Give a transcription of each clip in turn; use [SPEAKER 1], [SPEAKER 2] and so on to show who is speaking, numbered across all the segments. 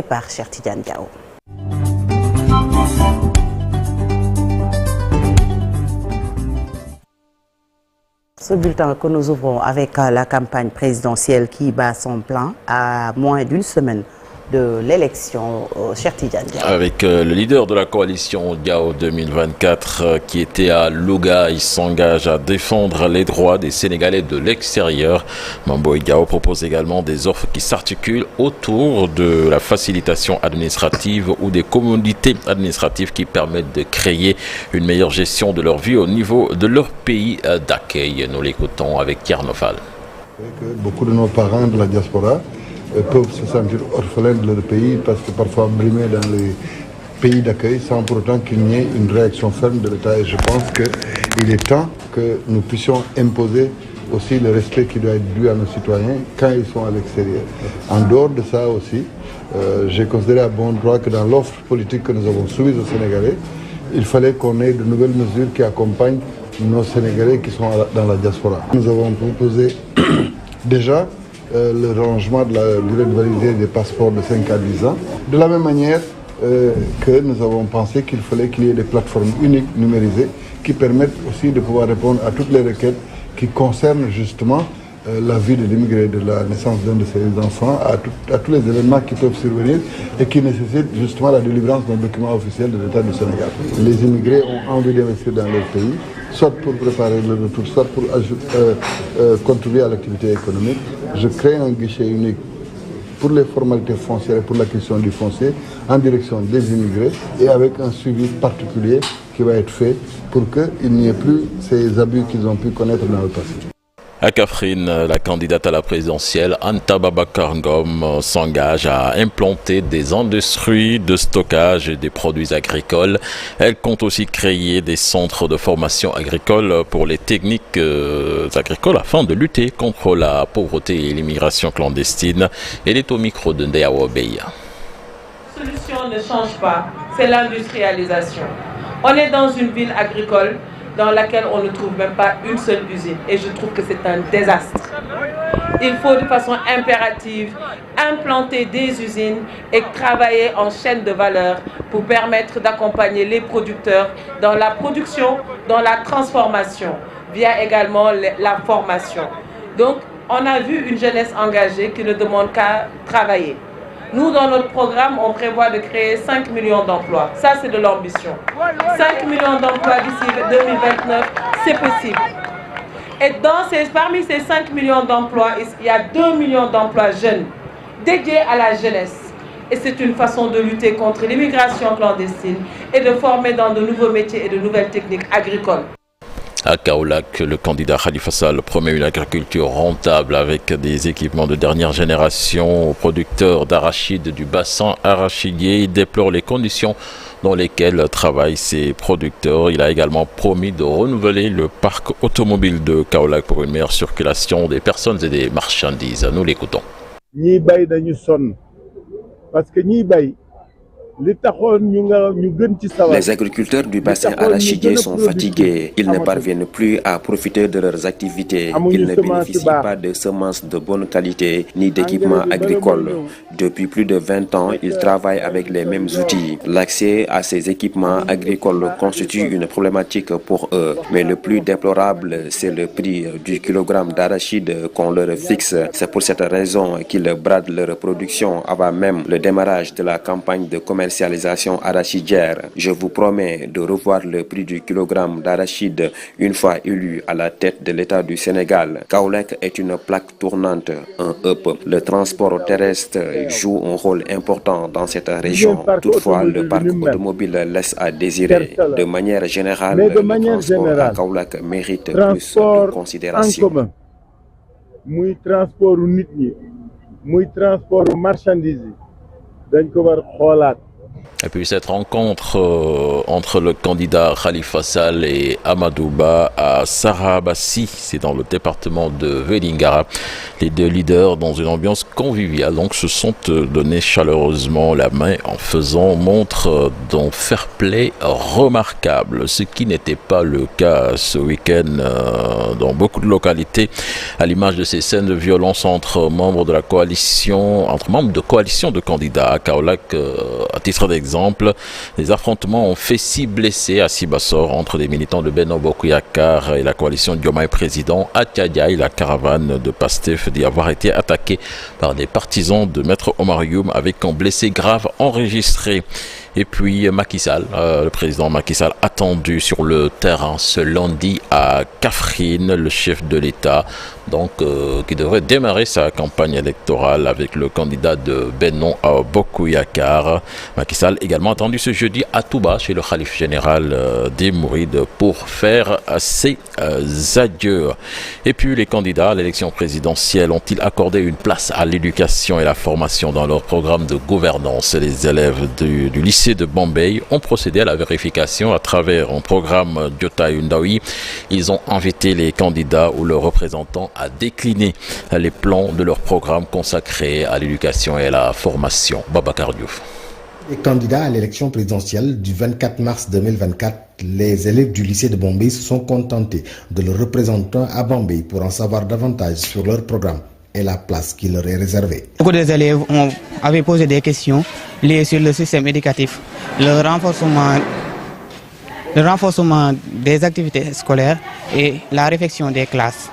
[SPEAKER 1] par Cheikh Tidiane Diao. Ce bulletin que nous ouvrons avec la campagne présidentielle qui bat son plein à moins d'une semaine de l'élection, Cheikh Tidiane Diao.
[SPEAKER 2] Avec le leader de la coalition Diao 2024 qui était à Louga, il s'engage à défendre les droits des Sénégalais de l'extérieur. Mame Boye Diao propose également des offres qui s'articulent autour de la facilitation administrative ou des commodités administratives qui permettent de créer une meilleure gestion de leur vie au niveau de leur pays d'accueil. Nous l'écoutons avec Thierno Fall.
[SPEAKER 3] Beaucoup de nos parents de la diaspora peuvent se sentir orphelins de leur pays parce que parfois brimés dans les pays d'accueil sans pour autant qu'il n'y ait une réaction ferme de l'État. Et je pense qu'il est temps que nous puissions imposer aussi le respect qui doit être dû à nos citoyens quand ils sont à l'extérieur. En dehors de ça aussi, j'ai considéré à bon droit que dans l'offre politique que nous avons soumise aux Sénégalais, il fallait qu'on ait de nouvelles mesures qui accompagnent nos Sénégalais qui sont dans la diaspora. Nous avons proposé déjà le rallongement de la durée de validité des passeports de 5 à 10 ans. De la même manière que nous avons pensé qu'il fallait qu'il y ait des plateformes uniques numérisées qui permettent aussi de pouvoir répondre à toutes les requêtes qui concernent justement la vie de l'immigré, de la naissance d'un de ses enfants, à tous les événements qui peuvent survenir et qui nécessitent justement la délivrance d'un document officiel de l'État du Sénégal. Les immigrés ont envie d'investir dans leur pays, soit pour préparer le retour, soit pour contribuer à l'activité économique. Je crée un guichet unique pour les formalités foncières et pour la question du foncier en direction des immigrés et avec un suivi particulier qui va être fait pour qu'il n'y ait plus ces abus qu'ils ont pu connaître dans le passé.
[SPEAKER 2] À Kaffrine, la candidate à la présidentielle, Anta Babacar Ngom, s'engage à implanter des industries de stockage des produits agricoles. Elle compte aussi créer des centres de formation agricole pour les techniques agricoles afin de lutter contre la pauvreté et l'immigration clandestine. Elle est au micro de Ndea Wabeya.
[SPEAKER 4] La solution ne change pas, c'est l'industrialisation. On est dans une ville agricole dans laquelle on ne trouve même pas une seule usine. Et je trouve que c'est un désastre. Il faut de façon impérative implanter des usines et travailler en chaîne de valeur pour permettre d'accompagner les producteurs dans la production, dans la transformation, via également la formation. Donc, on a vu une jeunesse engagée qui ne demande qu'à travailler. Nous, dans notre programme, on prévoit de créer 5 millions d'emplois. Ça, c'est de l'ambition. 5 millions d'emplois d'ici 2029, c'est possible. Et parmi ces 5 millions d'emplois, il y a 2 millions d'emplois jeunes, dédiés à la jeunesse. Et c'est une façon de lutter contre l'immigration clandestine et de former dans de nouveaux métiers et de nouvelles techniques agricoles.
[SPEAKER 2] À Kaolack, le candidat Khalifa Sall promet une agriculture rentable avec des équipements de dernière génération aux producteurs d'arachides du bassin arachidier. Il déplore les conditions dans lesquelles travaillent ces producteurs. Il a également promis de renouveler le parc automobile de Kaolack pour une meilleure circulation des personnes et des marchandises. Nous l'écoutons.
[SPEAKER 5] Parce que les agriculteurs du bassin arachidier sont fatigués. Ils ne parviennent plus à profiter de leurs activités. Ils ne bénéficient pas de semences de bonne qualité ni d'équipements agricoles. Depuis plus de 20 ans, ils travaillent avec les mêmes outils. L'accès à ces équipements agricoles constitue une problématique pour eux. Mais le plus déplorable, c'est le prix du kilogramme d'arachide qu'on leur fixe. C'est pour cette raison qu'ils bradent leur production avant même le démarrage de la campagne de commercialisation arachidière. Je vous promets de revoir le prix du kilogramme d'arachide une fois élu à la tête de l'État du Sénégal. Kaolack est une plaque tournante, un hub. Le transport terrestre joue un rôle important dans cette région. Toutefois, le parc automobile laisse à désirer. De manière générale, le transport à Kaolack mérite plus de considération.
[SPEAKER 6] Muy transport nit ñi muy transport marchandise dañ ko war xoolaat
[SPEAKER 2] Et puis cette rencontre entre le candidat Khalifa Sall et Amadou Ba à Sarabassi, c'est dans le département de Vélingara. Les deux leaders, dans une ambiance conviviale, donc se sont donné chaleureusement la main en faisant montre d'un fair play remarquable, ce qui n'était pas le cas ce week-end dans beaucoup de localités, à l'image de ces scènes de violence entre membres de coalition de candidats à Kaolack. À titre d'exemple, les affrontements ont fait 6 blessés à Sibassor entre des militants de Benno Bokk Yakaar et la coalition Diomaye Président. À Thiadiaye, la caravane de Pastef dit avoir été attaquée par des partisans de Maître Omar Youm avec un blessé grave enregistré. Et puis Macky Sall, le président Macky Sall attendu sur le terrain ce lundi à Kaffrine, le chef de l'État, donc qui devrait démarrer sa campagne électorale avec le candidat de Benno Bokk Yakaar. Macky Sall également attendu ce jeudi à Touba chez le khalife général des Mourides pour faire ses adieux. Et puis les candidats à l'élection présidentielle ont-ils accordé une place à l'éducation et la formation dans leur programme de gouvernance? Les élèves du lycée de Bombay ont procédé à la vérification à travers un programme Jota Undawi. Ils ont invité les candidats ou leurs représentants à décliner les plans de leur programme consacré à l'éducation et à la formation. Babacar Diouf.
[SPEAKER 7] Les candidats à l'élection présidentielle du 24 mars 2024, les élèves du lycée de Bombay se sont contentés de leurs représentants à Bombay pour en savoir davantage sur leur programme et la place qui leur est réservée.
[SPEAKER 8] Beaucoup des élèves avaient posé des questions liées sur le système éducatif, le renforcement des activités scolaires et la réfection des classes.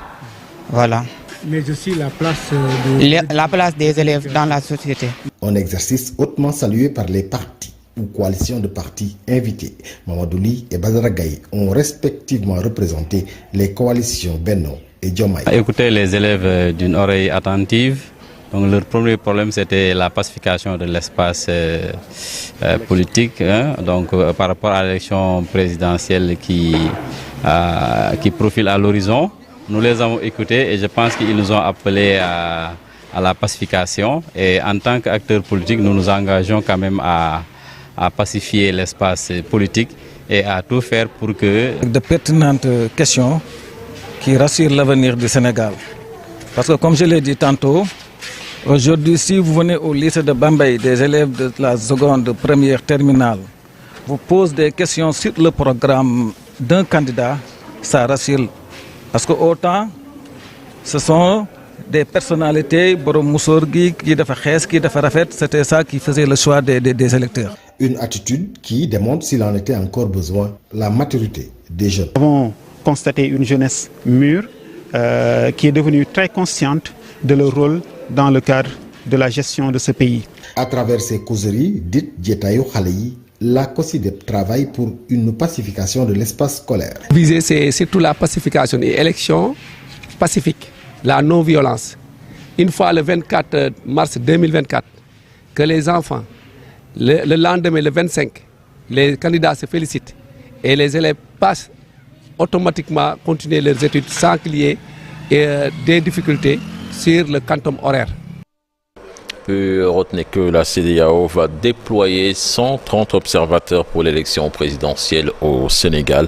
[SPEAKER 8] Voilà.
[SPEAKER 9] Mais aussi la place
[SPEAKER 8] des élèves dans la société.
[SPEAKER 7] Un exercice hautement salué par les partis ou coalitions de partis invités. Mamadou Ly et Badara Gaye ont respectivement représenté les coalitions Benno et Diomaye.
[SPEAKER 10] Écouter les élèves d'une oreille attentive. Donc leur premier problème c'était la pacification de l'espace politique, donc par rapport à l'élection présidentielle qui profile à l'horizon. Nous les avons écoutés et je pense qu'ils nous ont appelés à la pacification. Et en tant qu'acteurs politiques, nous nous engageons quand même à pacifier l'espace politique et à tout faire pour que...
[SPEAKER 11] De pertinentes questions qui rassurent l'avenir du Sénégal. Parce que comme je l'ai dit tantôt, aujourd'hui, si vous venez au lycée de Bambey, des élèves de la seconde, première, terminale, vous posez des questions sur le programme d'un candidat, ça rassure. Parce que autant, ce sont des personnalités, Borom Moussorgui, qui c'était ça qui faisait le choix des électeurs.
[SPEAKER 7] Une attitude qui démontre, s'il en était encore besoin, la maturité des jeunes.
[SPEAKER 9] Nous avons constaté une jeunesse mûre qui est devenue très consciente de leur rôle dans le cadre de la gestion de ce pays.
[SPEAKER 7] À travers ces causeries dites Djetayo Khaleyi, la COSYDEP travaille pour une pacification de l'espace scolaire.
[SPEAKER 12] Viser, c'est surtout la pacification et élection pacifique, la non-violence. Une fois le 24 mars 2024, que les enfants, le lendemain, le 25, les candidats se félicitent et les élèves passent automatiquement continuer leurs études sans qu'il y ait des difficultés sur le quantum horaire.
[SPEAKER 2] Retenez que la CEDEAO va déployer 130 observateurs pour l'élection présidentielle au Sénégal.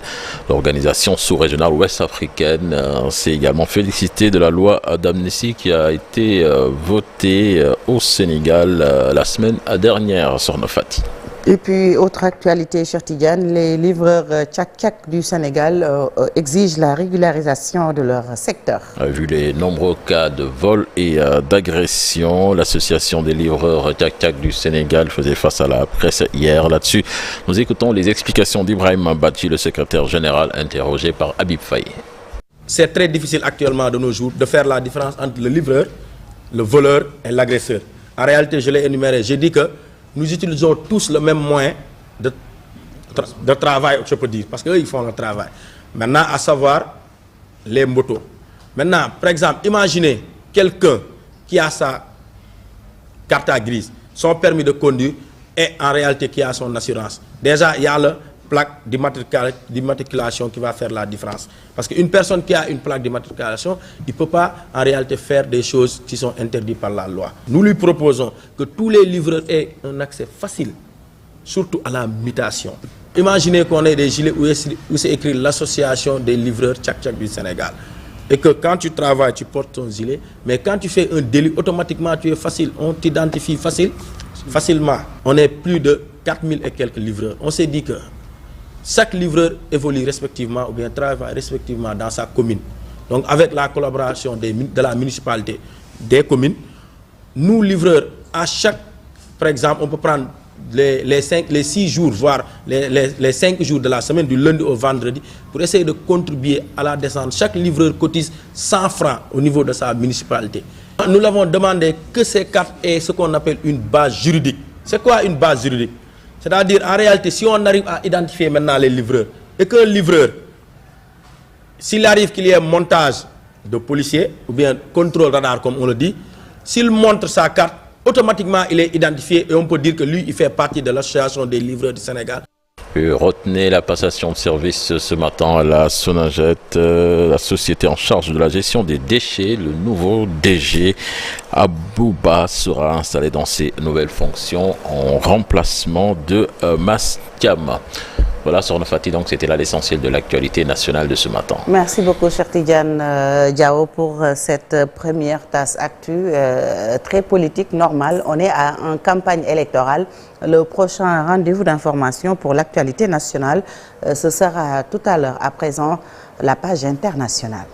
[SPEAKER 2] L'organisation sous-régionale ouest-africaine s'est également félicitée de la loi d'amnistie qui a été votée au Sénégal la semaine dernière, Sorna Fati.
[SPEAKER 1] Et puis, autre actualité, Cheikh Tidiane, les livreurs tchak-tchak du Sénégal exigent la régularisation de leur secteur.
[SPEAKER 2] Vu les nombreux cas de vol et d'agression, l'association des livreurs tchak-tchak du Sénégal faisait face à la presse hier là-dessus. Nous écoutons les explications d'Ibrahim Badji, le secrétaire général, interrogé par Habib Faye.
[SPEAKER 13] C'est très difficile actuellement de nos jours de faire la différence entre le livreur, le voleur et l'agresseur. En réalité, je l'ai énuméré, j'ai dit que nous utilisons tous le même moyen de travail, je peux dire, parce qu'eux, ils font le travail. Maintenant, à savoir les motos. Maintenant, par exemple, imaginez quelqu'un qui a sa carte grise, son permis de conduire et en réalité qui a son assurance. Déjà, il y a la plaque d'immatriculation qui va faire la différence. Parce qu'une personne qui a une plaque d'immatriculation, il ne peut pas en réalité faire des choses qui sont interdites par la loi. Nous lui proposons que tous les livreurs aient un accès facile surtout à la mutation. Imaginez qu'on ait des gilets où c'est écrit l'association des livreurs tchak-tchak du Sénégal. Et que quand tu travailles, tu portes ton gilet, mais quand tu fais un délit, automatiquement tu es facile, on t'identifie facilement. On est plus de 4000 et quelques livreurs. On s'est dit que chaque livreur évolue respectivement ou bien travaille respectivement dans sa commune. Donc avec la collaboration de la municipalité, des communes, nous livreurs, à chaque, par exemple, on peut prendre les 6 jours, voire les 5 jours de la semaine, du lundi au vendredi, pour essayer de contribuer à la descente. Chaque livreur cotise 100 francs au niveau de sa municipalité. Nous l'avons demandé que ces cartes aient ce qu'on appelle une base juridique. C'est quoi une base juridique? C'est-à-dire, en réalité, si on arrive à identifier maintenant les livreurs, et qu'un livreur, s'il arrive qu'il y ait un montage de policiers, ou bien contrôle radar, comme on le dit, s'il montre sa carte, automatiquement il est identifié et on peut dire que lui, il fait partie de l'association des livreurs du Sénégal.
[SPEAKER 2] Retenez la passation de service ce matin à la Sonaged, la société en charge de la gestion des déchets. Le nouveau DG Abouba sera installé dans ses nouvelles fonctions en remplacement de Mastiama. Voilà, Sokhna Fati, donc c'était là l'essentiel de l'actualité nationale de ce matin.
[SPEAKER 1] Merci beaucoup, cher Tidiane Diao, pour cette première tasse actu très politique, normale. On est en campagne électorale. Le prochain rendez-vous d'information pour l'actualité nationale, ce sera tout à l'heure. À présent, la page internationale.